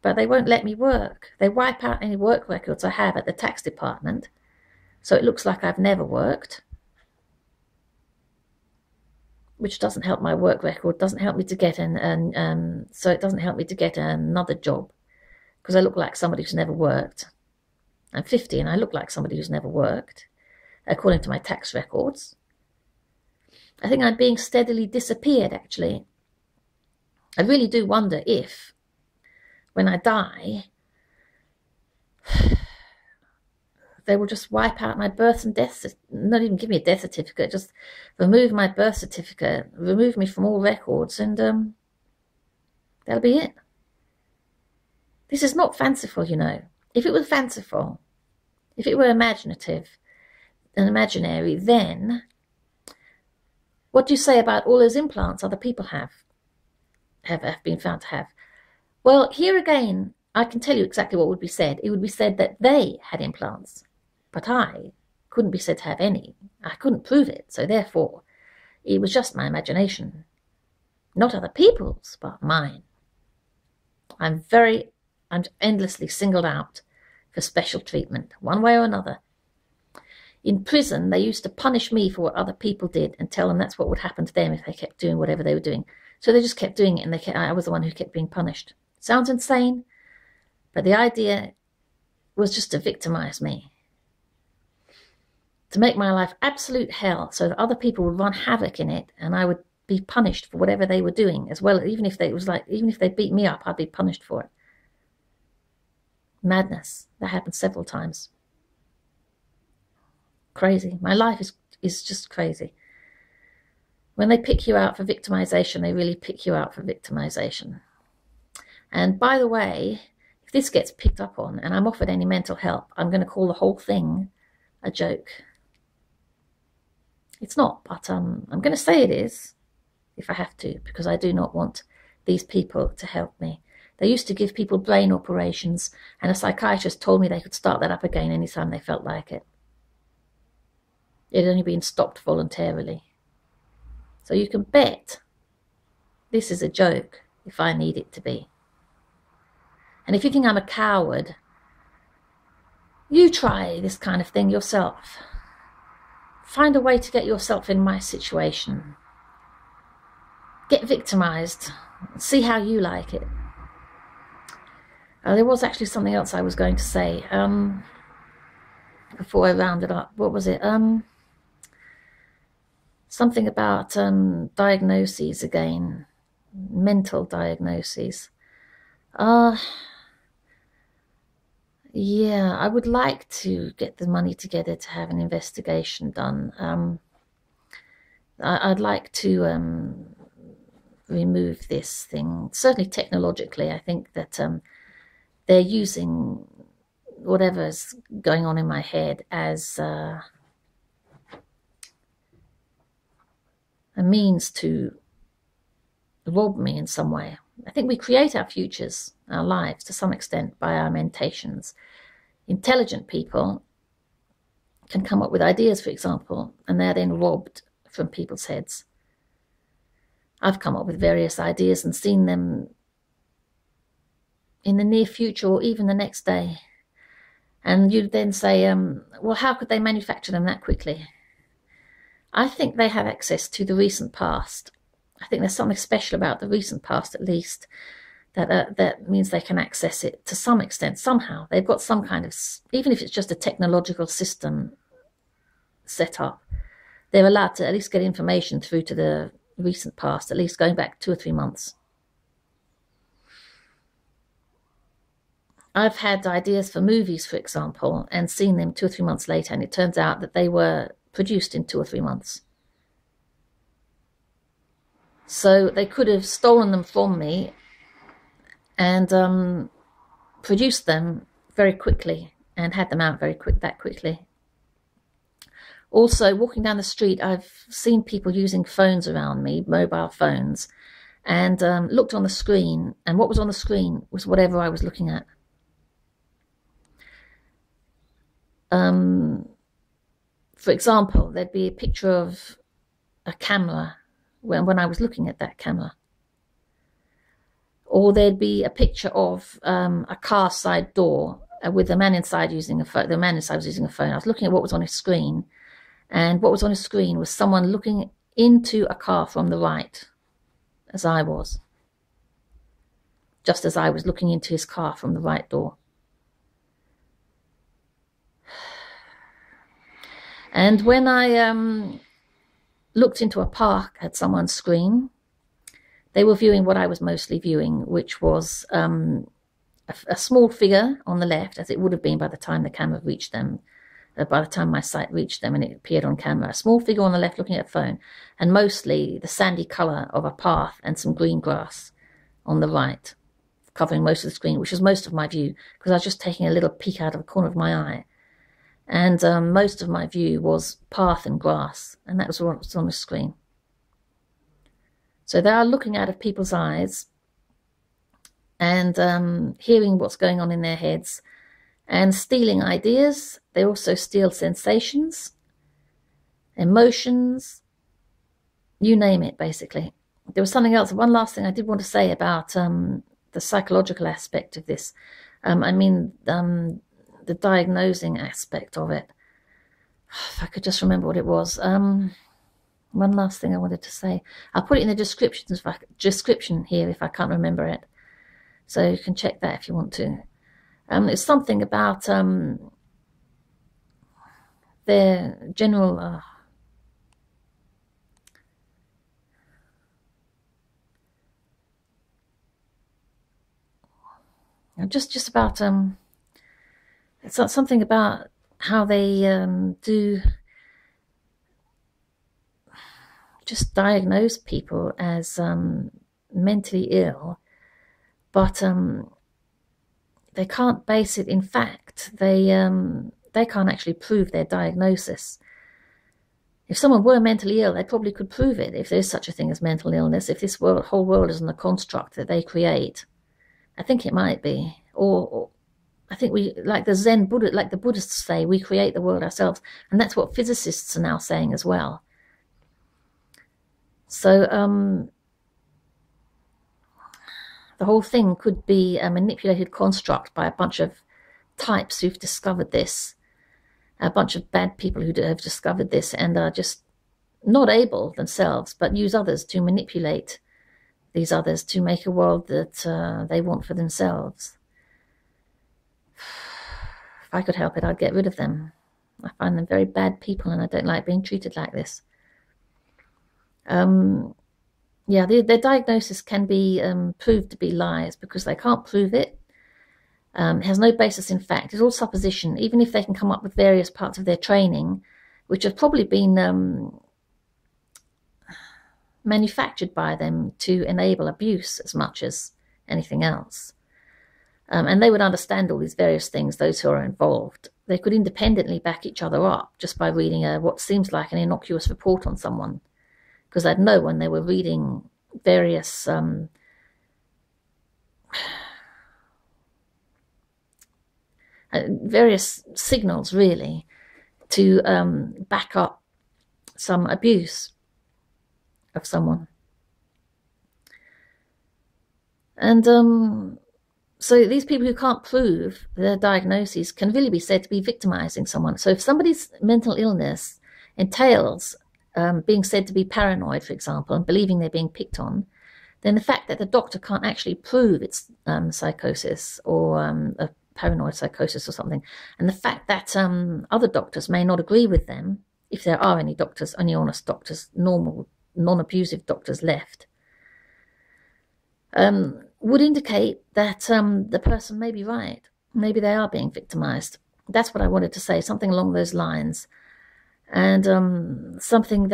but they won't let me work. They wipe out any work records I have at the tax department, so it looks like I've never worked, which doesn't help my work record, doesn't help me to get so it doesn't help me to get another job, because I look like somebody who's never worked. I'm 50 and I look like somebody who's never worked, according to my tax records. I think I'm being steadily disappeared, actually. I really do wonder if, when I die, they will just wipe out my birth and death, not even give me a death certificate, just remove my birth certificate, remove me from all records, and that'll be it. This is not fanciful, you know. If it were fanciful, if it were imaginative and imaginary, then what do you say about all those implants other people have been found to have? Well, here again, I can tell you exactly what would be said. It would be said that they had implants, but I couldn't be said to have any. I couldn't prove it, so therefore it was just my imagination. Not other people's, but mine. I'm endlessly singled out for special treatment, one way or another. In prison, they used to punish me for what other people did and tell them that's what would happen to them if they kept doing whatever they were doing. So they just kept doing it, and I was the one who kept being punished. Sounds insane, but the idea was just to victimize me, to make my life absolute hell so that other people would run havoc in it, and I would be punished for whatever they were doing as well. Even if they beat me up, I'd be punished for it. Madness. That happened several times. Crazy. My life is just crazy. When they pick you out for victimization, they really pick you out for victimization. And by the way, if this gets picked up on and I'm offered any mental help, I'm going to call the whole thing a joke. It's not, but I'm going to say it is if I have to, because I do not want these people to help me. They used to give people brain operations, and a psychiatrist told me they could start that up again anytime they felt like it. It had only been stopped voluntarily. So you can bet this is a joke if I need it to be. And if you think I'm a coward, you try this kind of thing yourself. Find a way to get yourself in my situation. Get victimized. See how you like it. There was actually something else I was going to say before I rounded up. What was it? Something about diagnoses again. Mental diagnoses. Yeah, I would like to get the money together to have an investigation done. I'd like to remove this thing. Certainly technologically, I think that they're using whatever's going on in my head as a means to rob me in some way. I think we create our futures, our lives, to some extent by our mentations. Intelligent people can come up with ideas, for example, and they're then robbed from people's heads. I've come up with various ideas and seen them in the near future or even the next day. And you'd then say, well, how could they manufacture them that quickly? I think they have access to the recent past. I think there's something special about the recent past, at least, that means they can access it to some extent, somehow. They've got some kind of, even if it's just a technological system set up, they're allowed to at least get information through to the recent past, at least going back 2 or 3 months. I've had ideas for movies, for example, and seen them 2 or 3 months later, and it turns out that they were produced in 2 or 3 months. So they could have stolen them from me and produced them very quickly and had them out that quickly. Also, walking down the street, I've seen people using phones around me, mobile phones, and looked on the screen, and what was on the screen was whatever I was looking at. For example, there'd be a picture of a camera when I was looking at that camera. or there'd be a picture of a car side door with the man inside using a phone. The man inside was using a phone. I was looking at what was on his screen, and what was on his screen was someone looking into a car from the right, as I was, just as I was looking into his car from the right door. And when I looked into a park at someone's screen, they were viewing what I was mostly viewing, which was a small figure on the left, as it would have been by the time the camera reached them, by the time my sight reached them and it appeared on camera. A small figure on the left looking at a phone, and mostly the sandy colour of a path and some green grass on the right, covering most of the screen, which was most of my view, because I was just taking a little peek out of the corner of my eye. And most of my view was path and grass, and that was what was on the screen. So they are looking out of people's eyes and hearing what's going on in their heads and stealing ideas. They also steal sensations, emotions, you name it, basically. There was something else, one last thing I did want to say about the psychological aspect of this. The diagnosing aspect of it. If I could just remember what it was. One last thing I wanted to say. I'll put it in the description here if I can't remember it. So you can check that if you want to. It's something about their general... just about... it's something about how they do just diagnose people as mentally ill, but they can't base it in fact. They can't actually prove their diagnosis. If someone were mentally ill, they probably could prove it, if there's such a thing as mental illness. If this whole world isn't a construct that they create, I think it might be. Or I think we, like the Zen Buddha, like the Buddhists say, we create the world ourselves, and that's what physicists are now saying as well. So the whole thing could be a manipulated construct by a bunch of types who've discovered this, a bunch of bad people who have discovered this and are just not able themselves, but use others to manipulate these others to make a world that they want for themselves. If I could help it, I'd get rid of them. I find them very bad people, and I don't like being treated like this. Yeah, their diagnosis can be proved to be lies because they can't prove it. It has no basis in fact. It's all supposition, even if they can come up with various parts of their training, which have probably been manufactured by them to enable abuse as much as anything else. And they would understand all these various things, those who are involved. They could independently back each other up just by reading what seems like an innocuous report on someone, because they'd know when they were reading various various signals, really, to back up some abuse of someone. And so these people who can't prove their diagnoses can really be said to be victimizing someone. So if somebody's mental illness entails being said to be paranoid, for example, and believing they're being picked on, then the fact that the doctor can't actually prove it's psychosis or a paranoid psychosis or something, and the fact that other doctors may not agree with them, if there are any doctors, any honest doctors, normal, non-abusive doctors left, would indicate that the person may be right. Maybe they are being victimized. That's what I wanted to say, something along those lines. And something